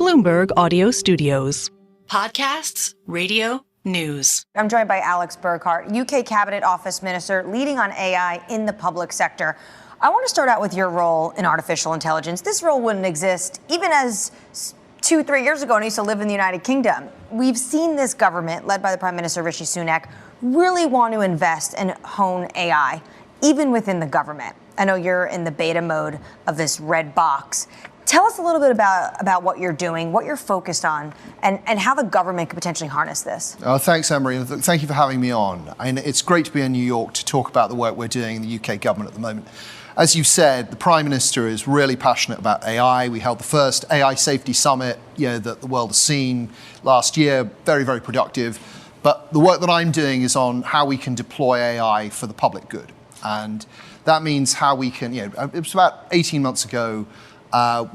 Bloomberg Audio Studios. Podcasts, radio, news. I'm joined by Alex Burghart, UK Cabinet Office Minister leading on AI in the public sector. I want to start out with your role in artificial intelligence. This role wouldn't exist even as 2-3 years ago, and I used to live in the United Kingdom. We've seen this government, led by the Prime Minister Rishi Sunak, really want to invest and hone AI, even within the government. I know you're in the beta mode of this red box. Tell us a little bit about what you're doing, what you're focused on, and how the government could potentially harness this. Thanks, Annmarie, and thank you for having me on. And it's great to be in New York to talk about the work we're doing in the UK government at the moment. As you've said, the Prime Minister is really passionate about AI. We held the first AI Safety Summit that the world has seen last year, very, very productive. But the work that I'm doing is on how we can deploy AI for the public good. And that means how we can, it was about 18 months ago,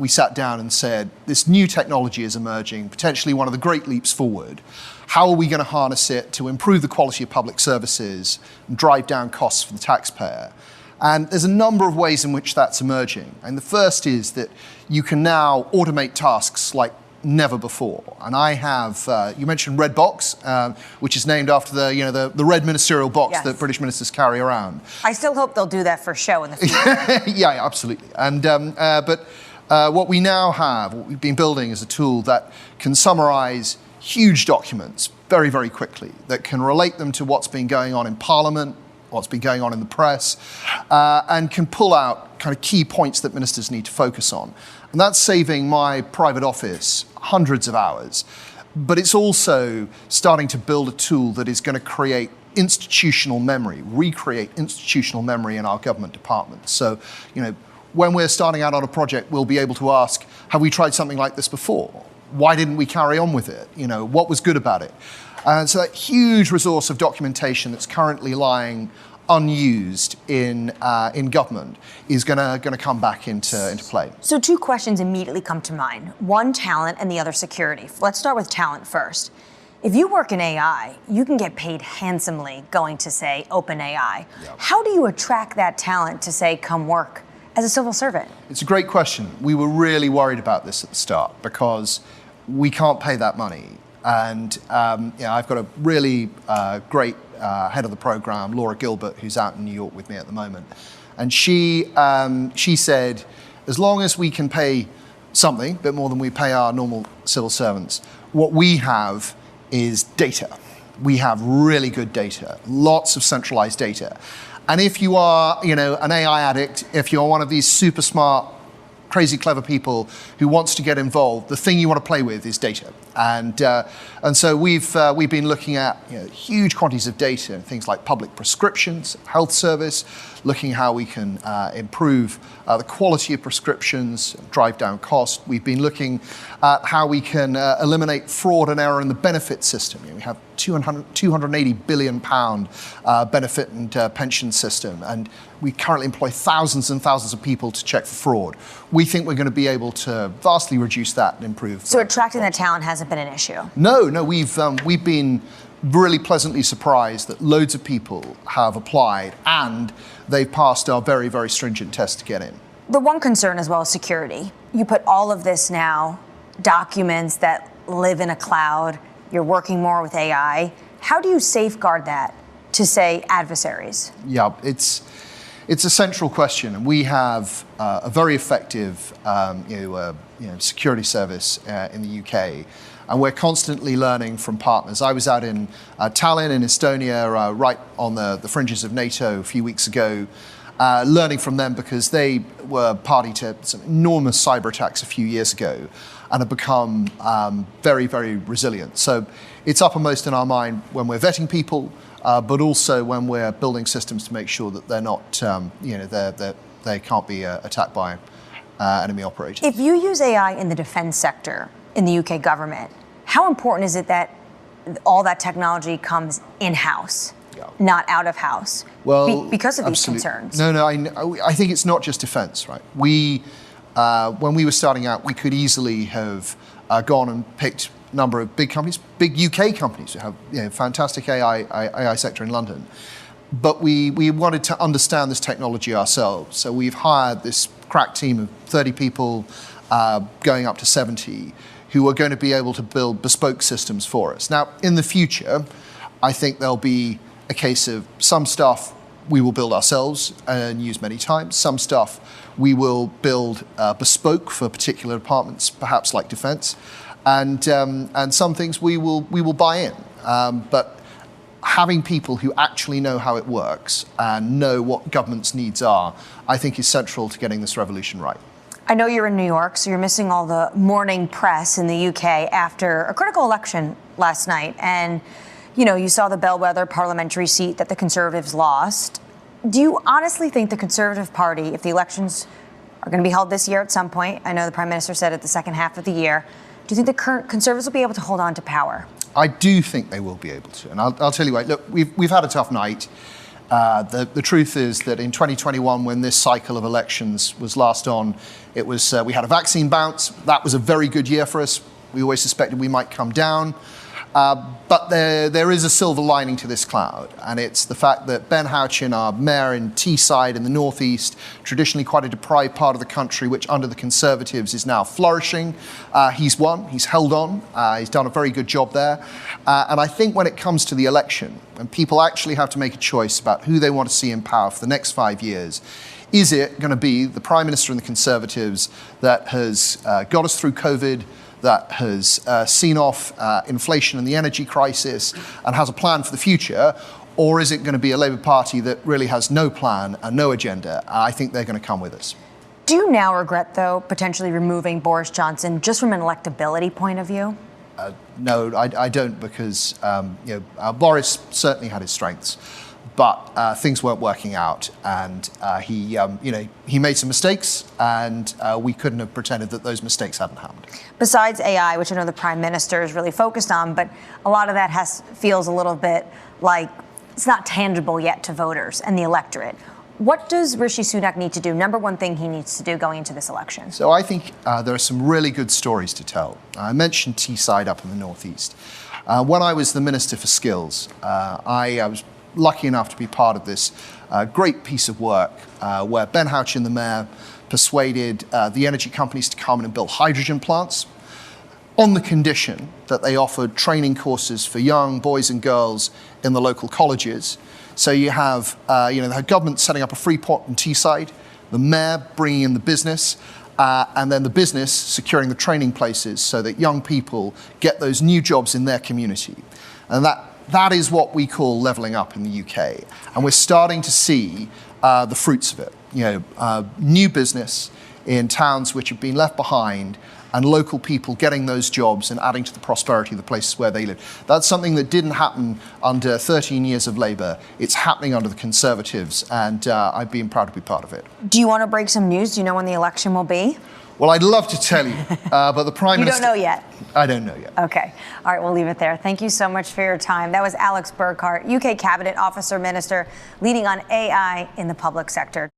we sat down and said, this new technology is emerging, potentially one of the great leaps forward. How are we going to harness it to improve the quality of public services and drive down costs for the taxpayer? And there's a number of ways in which that's emerging. And the first is that you can now automate tasks like never before. And I have, you mentioned Red Box, which is named after the red ministerial box that British ministers carry around. I still hope they'll do that for show in the future. Yeah, absolutely. And but what we now have, what we've been building, is a tool that can summarize huge documents very, very quickly, that can relate them to what's been going on in Parliament, what's been going on in the press, and can pull out kind of key points that ministers need to focus on. And that's saving my private office hundreds of hours. But it's also starting to build a tool that is going to create institutional memory, recreate institutional memory in our government departments. So, when we're starting out on a project, we'll be able to ask, have we tried something like this before? Why didn't we carry on with it? What was good about it? And so that huge resource of documentation that's currently lying unused in government is going to come back into play. So 2 questions immediately come to mind. One, talent, and the other, security. Let's start with talent first. If you work in AI, you can get paid handsomely going to, say, OpenAI. Yep. How do you attract that talent to, say, come work as a civil servant? It's a great question. We were really worried about this at the start because we can't pay that money. And I've got a really great head of the program, Laura Gilbert, who's out in New York with me at the moment. And she said, as long as we can pay something, a bit more than we pay our normal civil servants, what we have is data. We have really good data, lots of centralized data. And if you are, an AI addict, if you're one of these super smart, crazy clever people who wants to get involved, the thing you want to play with is data. And so we've been looking at huge quantities of data, things like public prescriptions, health service, looking how we can improve the quality of prescriptions, drive down cost. We've been looking at how we can eliminate fraud and error in the benefit system. We have £280 billion benefit and pension system, and we currently employ thousands and thousands of people to check for fraud. We think we're going to be able to vastly reduce that and improve. So attracting that talent hasn't been an issue? No, we've been really pleasantly surprised that loads of people have applied and they've passed our very, very stringent tests to get in. The one concern as well is security. You put all of this now, documents that live in a cloud, you're working more with AI. How do you safeguard that to, say, adversaries? Yeah, it's a central question. And we have a very effective security service in the UK. And we're constantly learning from partners. I was out in Tallinn in Estonia, right on the fringes of NATO a few weeks ago, learning from them because they were party to some enormous cyber attacks a few years ago and have become very, very resilient. So it's uppermost in our mind when we're vetting people, but also when we're building systems to make sure that they're not, they can't be attacked by enemy operators. If you use AI in the defense sector, in the UK government, how important is it that all that technology comes in-house, not out of house, because of these concerns? No, I think it's not just defense, right? When we were starting out, we could easily have gone and picked a number of big companies, big UK companies who have fantastic AI sector in London. But we wanted to understand this technology ourselves. So we've hired this crack team of 30 people, going up to 70, who are going to be able to build bespoke systems for us. Now, in the future, I think there'll be a case of some stuff we will build ourselves and use many times. Some stuff we will build bespoke for particular departments, perhaps like defense. And some things we will buy in. But having people who actually know how it works and know what government's needs are, I think is central to getting this revolution right. I know you're in New York, so you're missing all the morning press in the UK after a critical election last night. And, you know, you saw the bellwether parliamentary seat that the Conservatives lost. Do you honestly think the Conservative Party, if the elections are going to be held this year at some point, I know the Prime Minister said at the second half of the year, do you think the current Conservatives will be able to hold on to power? I do think they will be able to. And I'll tell you what, look, we've had a tough night. The truth is that in 2021, when this cycle of elections was last on, it was we had a vaccine bounce. That was a very good year for us. We always suspected we might come down. But there is a silver lining to this cloud, and it's the fact that Ben Houchin, our mayor in Teesside in the northeast, traditionally quite a deprived part of the country, which under the Conservatives is now flourishing. He's won, he's held on, he's done a very good job there. And I think when it comes to the election, and people actually have to make a choice about who they want to see in power for the next 5 years, is it going to be the Prime Minister and the Conservatives that has got us through COVID, that has seen off inflation and the energy crisis and has a plan for the future? Or is it going to be a Labour Party that really has no plan and no agenda? I think they're going to come with us. Do you now regret, though, potentially removing Boris Johnson just from an electability point of view? No, I don't, because Boris certainly had his strengths. But things weren't working out, and he made some mistakes, and we couldn't have pretended that those mistakes hadn't happened. Besides AI, which I know the Prime Minister is really focused on, but a lot of that feels a little bit like it's not tangible yet to voters and the electorate. What does Rishi Sunak need to do? Number one thing he needs to do going into this election? So I think there are some really good stories to tell. I mentioned Teesside up in the northeast. When I was the Minister for Skills, I was lucky enough to be part of this great piece of work where Ben Houchin, the mayor, persuaded the energy companies to come in and build hydrogen plants on the condition that they offered training courses for young boys and girls in the local colleges. So you have the government setting up a free port in Teesside, the mayor bringing in the business, and then the business securing the training places so that young people get those new jobs in their community. And that is what we call levelling up in the UK. And we're starting to see the fruits of it. New business in towns which have been left behind, and local people getting those jobs and adding to the prosperity of the places where they live. That's something that didn't happen under 13 years of Labour. It's happening under the Conservatives, and I've been proud to be part of it. Do you want to break some news? Do you know when the election will be? Well, I'd love to tell you, but the Prime Minister... You don't know yet? I don't know yet. Okay. All right, we'll leave it there. Thank you so much for your time. That was Alex Burghart, UK Cabinet Officer Minister, leading on AI in the public sector.